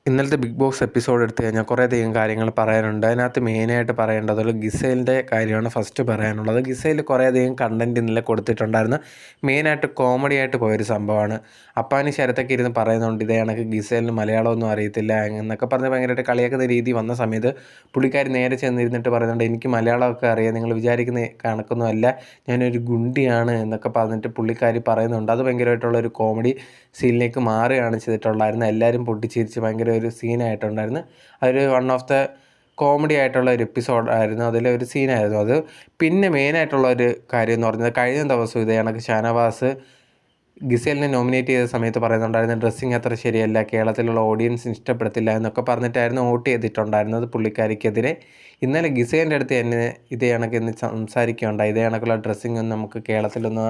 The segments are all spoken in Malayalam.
ഇന്നലത്തെ ബിഗ് ബോസ് എപ്പിസോഡ് എടുത്തു കഴിഞ്ഞാൽ കുറേയധികം കാര്യങ്ങൾ പറയാനുണ്ട്. അതിനകത്ത് മെയിനായിട്ട് പറയേണ്ടത് ഗിസേലിൻ്റെ കാര്യമാണ് ഫസ്റ്റ് പറയാനുള്ളത്. ഗിസേൽ കുറേയധികം കണ്ടൻറ്റ് ഇന്നലെ കൊടുത്തിട്ടുണ്ടായിരുന്നു. മെയിനായിട്ട് കോമഡി ആയിട്ട് പോയൊരു സംഭവമാണ്. അപ്പാനി ശരത്തൊക്കെ ഇരുന്ന് പറയുന്നുണ്ട് ഇതേ കണക്ക് ഗിസേലിന് മലയാളമൊന്നും അറിയത്തില്ല എന്നൊക്കെ പറഞ്ഞ് ഭയങ്കരമായിട്ട് കളിയാക്കുന്ന രീതി വന്ന സമയത്ത് പുള്ളിക്കാരി നേരെ ചെന്നിരുന്നിട്ട് പറയുന്നുണ്ട് എനിക്ക് മലയാളമൊക്കെ അറിയാം, നിങ്ങൾ വിചാരിക്കുന്ന കണക്കൊന്നുമല്ല, ഞാനൊരു ഗുണ്ടിയാണ് എന്നൊക്കെ പറഞ്ഞിട്ട് പുള്ളിക്കാരി പറയുന്നുണ്ട്. അത് ഭയങ്കരമായിട്ടുള്ളൊരു കോമഡി സീനിലേക്ക് മാറുകയാണ് ചെയ്തിട്ടുണ്ടായിരുന്നത്. എല്ലാവരും പൊട്ടിച്ചിരിച്ച് ഭയങ്കര ഒരു സീനായിട്ടുണ്ടായിരുന്നു. അതൊരു വൺ ഓഫ് ദ കോമഡി ആയിട്ടുള്ള ഒരു എപ്പിസോഡായിരുന്നു, അതിലൊരു സീനായിരുന്നു അത്. പിന്നെ മെയിനായിട്ടുള്ള ഒരു കാര്യം എന്ന് പറഞ്ഞത് കഴിഞ്ഞ ദിവസം ഇതേ കണക്ക് ഷാനവാസ് ഗിസേലിനെ നോമിനേറ്റ് ചെയ്ത സമയത്ത് പറയുന്നുണ്ടായിരുന്നു ഡ്രസ്സിങ് അത്ര ശരിയല്ല, കേരളത്തിലുള്ള ഓഡിയൻസിന് ഇഷ്ടപ്പെടത്തില്ല എന്നൊക്കെ പറഞ്ഞിട്ടായിരുന്നു വോട്ട് ചെയ്തിട്ടുണ്ടായിരുന്നത് പുള്ളിക്കാരിക്കെതിരെ. ഇന്നലെ ഗിസേലിൻ്റെ അടുത്ത് എന്നെ ഇതേ കണക്ക് എന്ന് സംസാരിക്കുകയുണ്ടായി. ഇതേ കണക്കുള്ള ഡ്രസ്സിങ്ങൊന്നും നമുക്ക് കേരളത്തിലൊന്നും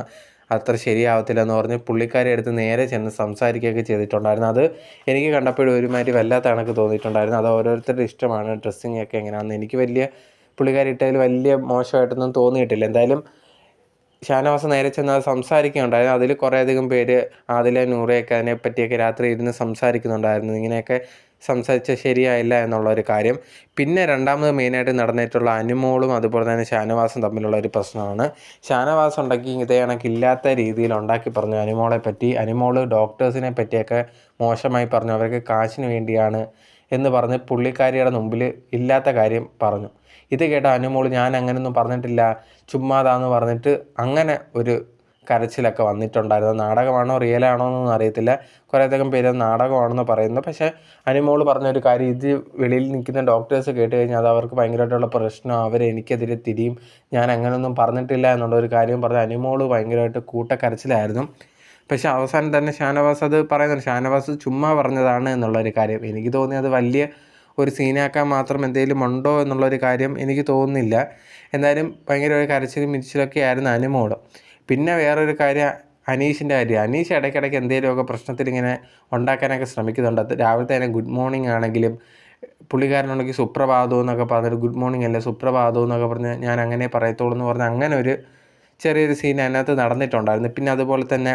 അത്ര ശരിയാവത്തില്ല എന്ന് പറഞ്ഞ് പുള്ളിക്കാരി അടുത്ത് നേരെ ചെന്ന് സംസാരിക്കുകയൊക്കെ ചെയ്തിട്ടുണ്ടായിരുന്നു. അത് എനിക്ക് കണ്ടപ്പോഴും ഒരുമാതിരി വല്ലാത്ത കണക്ക് തോന്നിയിട്ടുണ്ടായിരുന്നു. അത് ഓരോരുത്തരുടെ ഇഷ്ടമാണ് ഡ്രസ്സിങ് ഒക്കെ എങ്ങനെയാണെന്ന്. എനിക്ക് പുള്ളിക്കാരി ഇട്ടതിൽ വലിയ മോശമായിട്ടൊന്നും തോന്നിയിട്ടില്ല. എന്തായാലും ഷാനവാസ് നേരെ ചെന്ന് അത് സംസാരിക്കുകയുണ്ടായിരുന്നു. അതിൽ കുറേയധികം പേര് ആദില നൂറയൊക്കെ അതിനെപ്പറ്റിയൊക്കെ രാത്രി ഇരുന്ന് സംസാരിക്കുന്നുണ്ടായിരുന്നു, ഇങ്ങനെയൊക്കെ സംസാരിച്ചാൽ ശരിയായില്ല എന്നുള്ളൊരു കാര്യം. പിന്നെ രണ്ടാമത് മെയിനായിട്ട് നടന്നിട്ടുള്ള അനുമോളും അതുപോലെ തന്നെ ഷാനവാസും തമ്മിലുള്ള ഒരു പ്രശ്നമാണ്. ഷാനവാസ് ഉണ്ടാക്കി ഇതേ കണക്കില്ലാത്ത രീതിയിൽ ഉണ്ടാക്കി പറഞ്ഞു അനുമോളെ പറ്റി. അനുമോള് ഡോക്ടേഴ്സിനെ പറ്റിയൊക്കെ മോശമായി പറഞ്ഞു, അവർക്ക് കാശിന് വേണ്ടിയാണ് എന്ന് പറഞ്ഞ് പുള്ളിക്കാരിയുടെ മുമ്പിൽ ഇല്ലാത്ത കാര്യം പറഞ്ഞു. ഇത് കേട്ട അനുമോൾ ഞാൻ അങ്ങനെയൊന്നും പറഞ്ഞിട്ടില്ല, ചുമ്മാതാന്ന് പറഞ്ഞിട്ട് അങ്ങനെ ഒരു കരച്ചിലൊക്കെ വന്നിട്ടുണ്ടായിരുന്നു. നാടകമാണോ റിയലാണോ എന്നൊന്നും അറിയത്തില്ല. കുറേയധികം പേര് നാടകമാണെന്ന് പറയുന്നു. പക്ഷേ അനുമോൾ പറഞ്ഞൊരു കാര്യം, ഇത് വെളിയിൽ നിൽക്കുന്ന ഡോക്ടേഴ്സ് കേട്ട് കഴിഞ്ഞാൽ അത് അവർക്ക് ഭയങ്കരമായിട്ടുള്ള പ്രശ്നം, അവരെനിക്കെതിരെ തിരിയും, ഞാൻ അങ്ങനെയൊന്നും പറഞ്ഞിട്ടില്ല എന്നുള്ളൊരു കാര്യം പറഞ്ഞ് അനുമോൾ ഭയങ്കരമായിട്ട് കൂട്ടക്കരച്ചിലായിരുന്നു. പക്ഷേ അവസാനം തന്നെ ഷാനവാസ് അത് പറയുന്നുണ്ട്, ഷാനവാസ് ചുമ്മാ പറഞ്ഞതാണ് എന്നുള്ളൊരു കാര്യം. എനിക്ക് തോന്നിയത് വലിയ ഒരു സീനാക്കാൻ മാത്രം എന്തെങ്കിലും ഉണ്ടോ എന്നുള്ളൊരു കാര്യം എനിക്ക് തോന്നുന്നില്ല. എന്തായാലും ഭയങ്കര ഒരു കരച്ചിലും മിരിച്ചിലൊക്കെ ആയിരുന്നു അനുമോൾ. പിന്നെ വേറൊരു കാര്യം അനീഷിൻ്റെ കാര്യം. അനീഷ് ഇടയ്ക്കിടയ്ക്ക് എന്തെങ്കിലുമൊക്കെ പ്രശ്നത്തിൽ ഇങ്ങനെ ഉണ്ടാക്കാനൊക്കെ ശ്രമിക്കുന്നുണ്ട്. അത് രാവിലത്തെ തന്നെ ഗുഡ് മോർണിംഗ് ആണെങ്കിലും പുള്ളിക്കാരനുണ്ടെങ്കിൽ സുപ്രഭാതം എന്നൊക്കെ പറഞ്ഞൊരു ഗുഡ് മോർണിംഗ് അല്ലേ സുപ്രഭാതം എന്നൊക്കെ പറഞ്ഞ് ഞാൻ അങ്ങനെ പറയത്തുള്ളൂ എന്ന് പറഞ്ഞ് അങ്ങനെ ഒരു ചെറിയൊരു സീൻ അതിനകത്ത് നടന്നിട്ടുണ്ടായിരുന്നു. പിന്നെ അതുപോലെ തന്നെ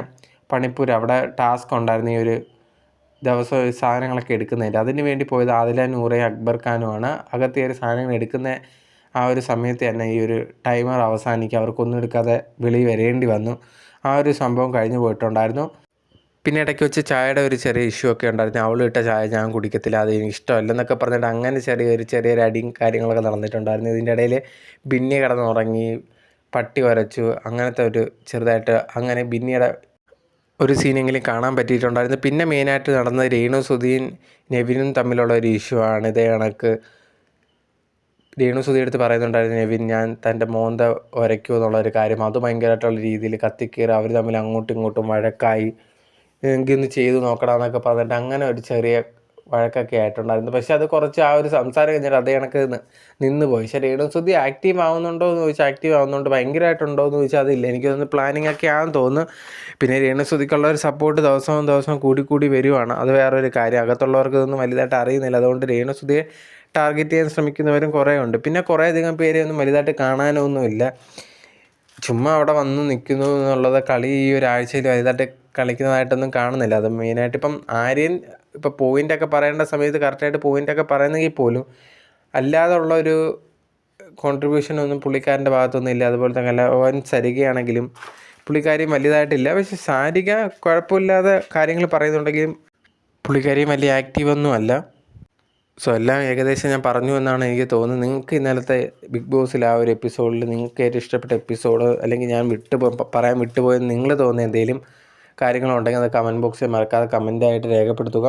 പണിപ്പൂർ അവിടെ ടാസ്ക് ഉണ്ടായിരുന്നു, ഈ ഒരു ദിവസം സാധനങ്ങളൊക്കെ എടുക്കുന്നതിൻ്റെ. അതിന് വേണ്ടി പോയത് ആദില നൂറയും അക്ബർ ഖാനുമാണ്. അകത്ത് കയറി സാധനങ്ങൾ എടുക്കുന്ന ആ ഒരു സമയത്ത് തന്നെ ഈ ഒരു ടൈമർ അവസാനിക്കുക, അവർക്കൊന്നും എടുക്കാതെ വെളി വരേണ്ടി വന്നു. ആ ഒരു സംഭവം കഴിഞ്ഞു പോയിട്ടുണ്ടായിരുന്നു. പിന്നെ ഇടയ്ക്ക് വെച്ച് ചായയുടെ ഒരു ചെറിയ ഇഷ്യൂ ഒക്കെ ഉണ്ടായിരുന്നു. അവൾ ഇട്ട ചായ ഞാൻ കുടിക്കത്തില്ല, അത് എനിക്ക് ഇഷ്ടമല്ലെന്നൊക്കെ പറഞ്ഞിട്ട് അങ്ങനെ ചെറിയൊരു അടിയും കാര്യങ്ങളൊക്കെ നടന്നിട്ടുണ്ടായിരുന്നു. ഇതിൻ്റെ ഇടയിൽ ബിന്നി കിടന്നുറങ്ങി, പട്ടി വരച്ചു, അങ്ങനത്തെ ഒരു ചെറുതായിട്ട് അങ്ങനെ ബിന്നിയുടെ ഒരു സീനെങ്കിലും കാണാൻ പറ്റിയിട്ടുണ്ടായിരുന്നു. പിന്നെ മെയിനായിട്ട് നടന്നത് രേണു സുധീൻ നെവിനും തമ്മിലുള്ള ഒരു ഇഷ്യൂ ആണ്. ഇതേ കണക്ക് രേണു സുധി എടുത്ത് പറയുന്നുണ്ടായിരുന്നു നെവിൻ ഞാൻ തൻ്റെ മോന്ത ഉരയ്ക്കുമോ എന്നുള്ളൊരു കാര്യം. അത് ഭയങ്കരമായിട്ടുള്ള രീതിയിൽ കത്തിക്കയറി അവർ തമ്മിൽ അങ്ങോട്ടും ഇങ്ങോട്ടും വഴക്കായി, എനിക്കൊന്ന് ചെയ്ത് നോക്കണമെന്നൊക്കെ പറഞ്ഞിട്ട് അങ്ങനെ ഒരു ചെറിയ വഴക്കൊക്കെ ആയിട്ടുണ്ടായിരുന്നു. പക്ഷേ അത് കുറച്ച് ആ ഒരു സംസാരം കഴിഞ്ഞിട്ട് അതേ കണക്ക് നിന്ന് പോയി. പക്ഷേ രേണു സുധി ആക്റ്റീവ് ആവുന്നുണ്ടോ എന്ന് ചോദിച്ചാൽ ആക്റ്റീവ് ആവുന്നുണ്ട്, ഭയങ്കരമായിട്ടുണ്ടോ എന്ന് ചോദിച്ചാൽ അതില്ല. എനിക്ക് തോന്നുന്നു പ്ലാനിങ് ഒക്കെ ആണെന്ന് തോന്നുന്നു. പിന്നെ രേണു സുധിക്കുള്ള ഒരു സപ്പോർട്ട് ദിവസവും കൂടി വരുവാണ്. അത് വേറൊരു കാര്യം. അകത്തുള്ളവർക്ക് ഇതൊന്നും വലുതായിട്ട് അറിയുന്നില്ല. അതുകൊണ്ട് രേണു സുധിയെ ടാർഗറ്റ് ചെയ്യാൻ ശ്രമിക്കുന്നവരും കുറേ ഉണ്ട്. പിന്നെ കുറേയധികം പേരെയൊന്നും വലുതായിട്ട് കാണാനൊന്നുമില്ല, ചുമ്മാ അവിടെ വന്ന് നിൽക്കുന്നു എന്നുള്ളത്. കളി ഈ ഒരാഴ്ചയിൽ വലുതായിട്ട് കളിക്കുന്നതായിട്ടൊന്നും കാണുന്നില്ല. അത് മെയിനായിട്ട് ഇപ്പം ആര്യൻ ഇപ്പോൾ പോയിൻ്റൊക്കെ പറയേണ്ട സമയത്ത് കറക്റ്റായിട്ട് പോയിൻ്റൊക്കെ പറയുന്നെങ്കിൽ പോലും അല്ലാതെ ഉള്ളൊരു കോൺട്രിബ്യൂഷനൊന്നും പുള്ളിക്കാരൻ്റെ ഭാഗത്തൊന്നും ഇല്ല. അതുപോലെ തന്നെ സരികയാണെങ്കിലും പുള്ളിക്കാരിയും വലുതായിട്ടില്ല. പക്ഷേ സാരിക കുഴപ്പമില്ലാതെ കാര്യങ്ങൾ പറയുന്നുണ്ടെങ്കിലും പുള്ളിക്കാരിയും വലിയ ആക്റ്റീവൊന്നും അല്ല. സോ എല്ലാം ഏകദേശം ഞാൻ പറഞ്ഞു എന്നാണ് എനിക്ക് തോന്നുന്നത്. നിങ്ങൾക്ക് ഇന്നലത്തെ ബിഗ് ബോസിൽ ആ ഒരു എപ്പിസോഡിൽ നിങ്ങൾക്ക് ഏറ്റവും ഇഷ്ടപ്പെട്ട എപ്പിസോഡ്, അല്ലെങ്കിൽ ഞാൻ പറയാൻ വിട്ടുപോയെന്ന് നിങ്ങൾ തോന്നുന്ന എന്തെങ്കിലും കാര്യങ്ങളുണ്ടെങ്കിൽ അത് കമൻറ്റ് ബോക്സിൽ മറക്കാതെ കമൻറ്റായിട്ട് രേഖപ്പെടുത്തുക.